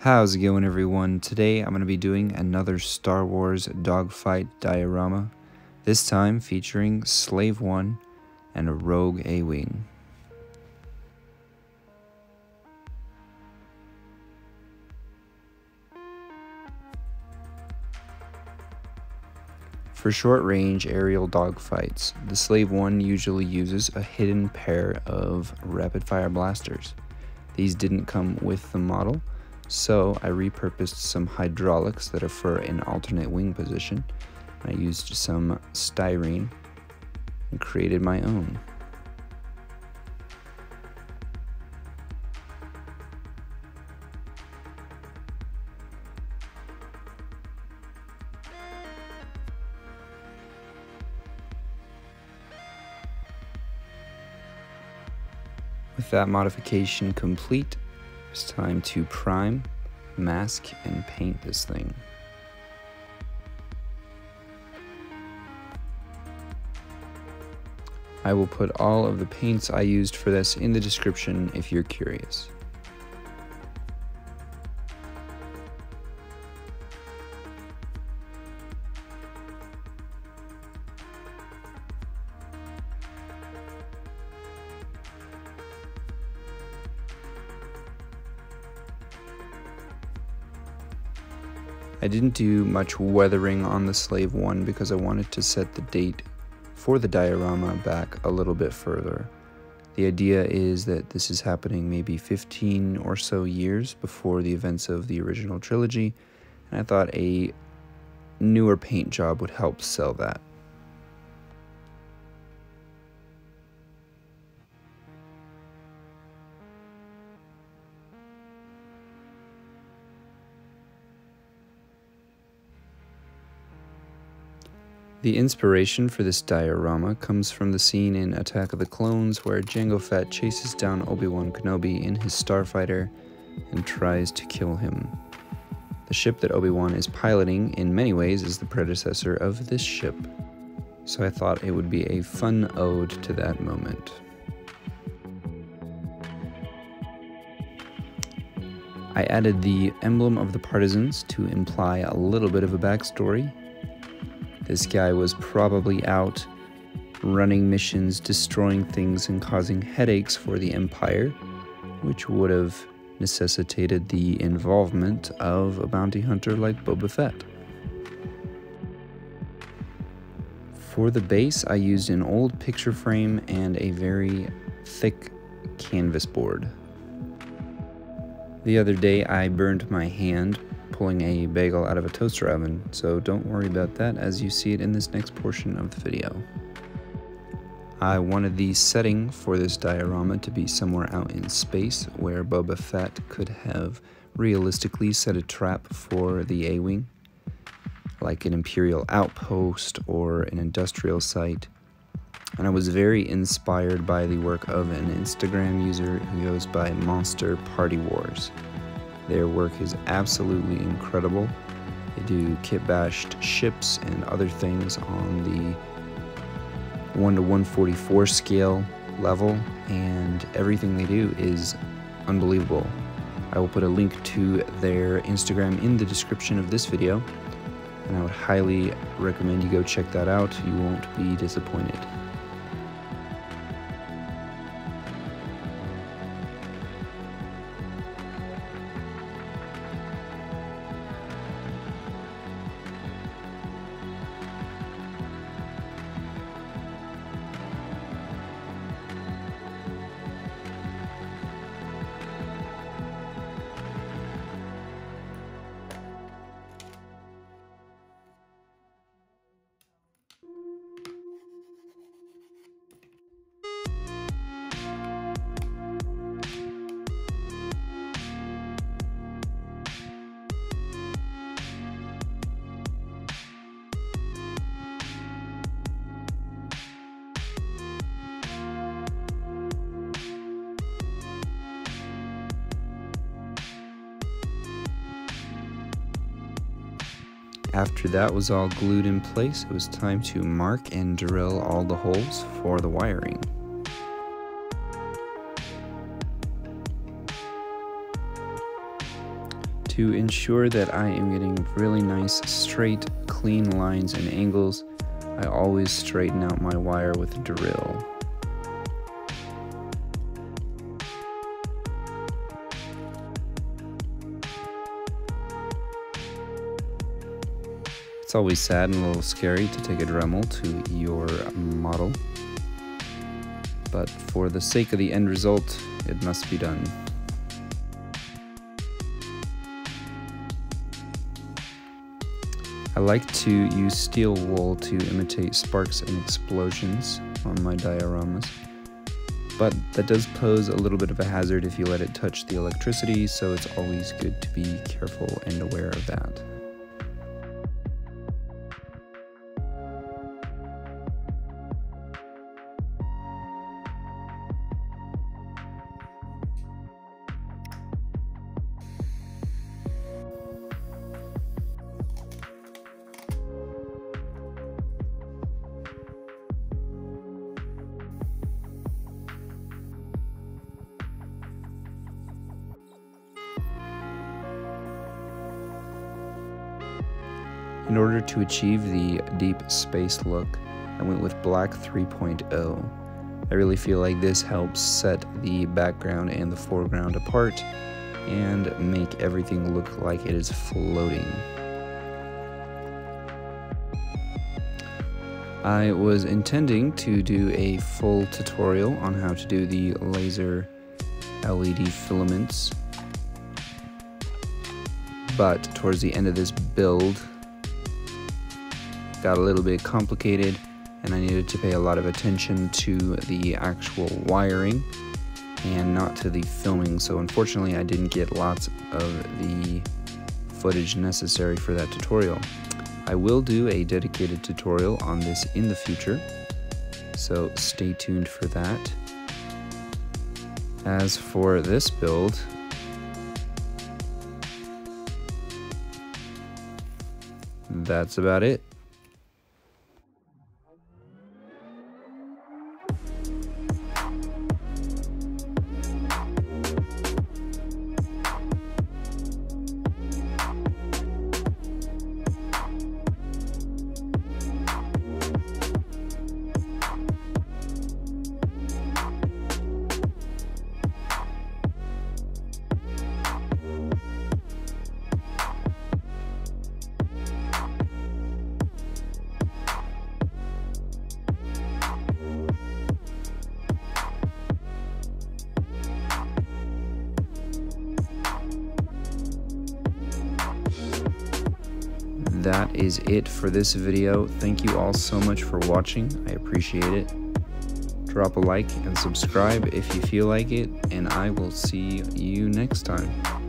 How's it going, everyone? Today I'm going to be doing another Star Wars dogfight diorama, this time featuring Slave 1 and a rogue A-Wing. For short-range aerial dogfights, the Slave 1 usually uses a hidden pair of rapid-fire blasters. These didn't come with the model, so I repurposed some hydraulics that are for an alternate wing position. I used some styrene and created my own. With that modification complete, it's time to prime, mask, and paint this thing. I will put all of the paints I used for this in the description if you're curious. I didn't do much weathering on the Slave 1 because I wanted to set the date for the diorama back a little bit further. The idea is that this is happening maybe 15 or so years before the events of the original trilogy, and I thought a newer paint job would help sell that. The inspiration for this diorama comes from the scene in Attack of the Clones where Jango Fett chases down Obi-Wan Kenobi in his starfighter and tries to kill him. The ship that Obi-Wan is piloting in many ways is the predecessor of this ship, so I thought it would be a fun ode to that moment. I added the emblem of the Partisans to imply a little bit of a backstory. This guy was probably out running missions, destroying things, and causing headaches for the Empire, which would have necessitated the involvement of a bounty hunter like Boba Fett. For the base, I used an old picture frame and a very thick canvas board. The other day, I burned my hand pulling a bagel out of a toaster oven, so don't worry about that as you see it in this next portion of the video. I wanted the setting for this diorama to be somewhere out in space where Boba Fett could have realistically set a trap for the A-Wing, like an Imperial outpost or an industrial site. And I was very inspired by the work of an Instagram user who goes by Monster Party Wars. Their work is absolutely incredible. They do kit-bashed ships and other things on the 1 to 144 scale level, and everything they do is unbelievable. I will put a link to their Instagram in the description of this video, and I would highly recommend you go check that out. You won't be disappointed. After that was all glued in place, it was time to mark and drill all the holes for the wiring. To ensure that I am getting really nice, straight, clean lines and angles, I always straighten out my wire with a drill. It's always sad and a little scary to take a Dremel to your model, but for the sake of the end result, it must be done. I like to use steel wool to imitate sparks and explosions on my dioramas, but that does pose a little bit of a hazard if you let it touch the electricity, so it's always good to be careful and aware of that. In order to achieve the deep space look, I went with black 3.0. I really feel like this helps set the background and the foreground apart and make everything look like it is floating. I was intending to do a full tutorial on how to do the laser LED filaments, but towards the end of this build, got a little bit complicated and I needed to pay a lot of attention to the actual wiring and not to the filming, so unfortunately I didn't get lots of the footage necessary for that tutorial. I will do a dedicated tutorial on this in the future, so stay tuned for that. As for this build, that's about it. That is it for this video. Thank you all so much for watching. I appreciate it. Drop a like and subscribe if you feel like it, and I will see you next time.